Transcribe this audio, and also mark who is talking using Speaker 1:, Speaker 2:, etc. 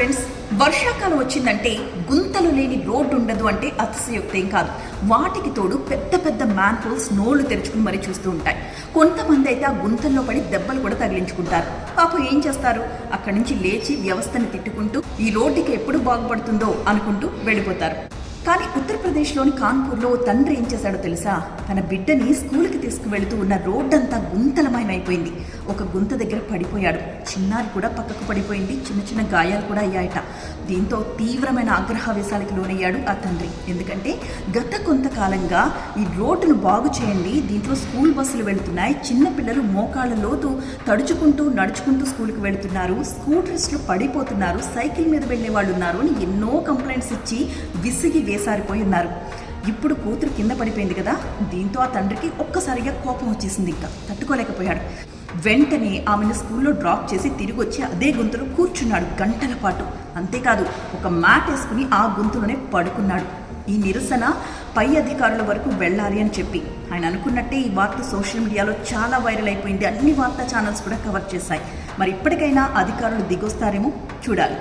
Speaker 1: Friends, వర్షాకాలం వచ్చిందంటే గుంతలు లేని రోడ్డు ఉండదు అంటే అతిశయోక్తేం కాదు. వాటికి తోడు పెద్ద పెద్ద మ్యాన్ హోల్స్ నోళ్లు తెరుచుకుని మరీ చూస్తూ ఉంటాయి. కొంతమంది అయితే ఆ గుంతల్లో పడి దెబ్బలు కూడా తగిలించుకుంటారు. పాపం ఏం చేస్తారు, అక్కడి నుంచి లేచి వ్యవస్థను తిట్టుకుంటూ ఈ రోడ్డుకి ఎప్పుడు బాగుపడుతుందో అనుకుంటూ వెళ్ళిపోతారు. కానీ ఉత్తరప్రదేశ్లోని కాన్పూర్లో తండ్రి ఏం చేశాడో తెలుసా? తన బిడ్డని స్కూల్కి తీసుకువెళుతూ ఉన్న రోడ్డంతా గుంతలమయమైపోయింది. ఒక గుంత దగ్గర పడిపోయాడు. చిన్నారి కూడా పక్కకు పడిపోయింది. చిన్న చిన్న గాయాలు కూడా అయ్యాయట. దీంతో తీవ్రమైన ఆగ్రహావేశాలకు లోనయ్యాడు ఆ తండ్రి. ఎందుకంటే గత కొంతకాలంగా ఈ రోడ్డును బాగు చేయండి, దీంట్లో స్కూల్ బస్సులు వెళుతున్నాయి, చిన్నపిల్లలు మోకాళ్ళ లోతు తడుచుకుంటూ నడుచుకుంటూ స్కూల్కి వెళుతున్నారు, స్కూటర్స్లో పడిపోతున్నారు, సైకిల్ మీద వెళ్ళే వాళ్ళు ఉన్నారు అని ఎన్నో కంప్లైంట్స్ ఇచ్చి విసిగి వేసారిపోయి ఉన్నారు. ఇప్పుడు కూతురు కింద పడిపోయింది కదా, దీంతో ఆ తండ్రికి ఒక్కసారిగా కోపం వచ్చేసింది. ఇంకా తట్టుకోలేకపోయాడు. వెంటనే ఆమెను స్కూల్లో డ్రాప్ చేసి తిరిగి వచ్చి అదే గుంతలో కూర్చున్నాడు గంటల పాటు. అంతేకాదు, ఒక మ్యాట్ వేసుకుని ఆ గుంతలోనే పడుకున్నాడు. ఈ నిరసన పై అధికారుల వరకు వెళ్ళాలి అని చెప్పి ఆయన అనుకున్నట్టే ఈ వార్త సోషల్ మీడియాలో చాలా వైరల్ అయిపోయింది. అన్ని వార్తా ఛానల్స్ కూడా కవర్ చేశాయి. మరి ఇప్పటికైనా అధికారులు దిగొస్తారేమో చూడాలి.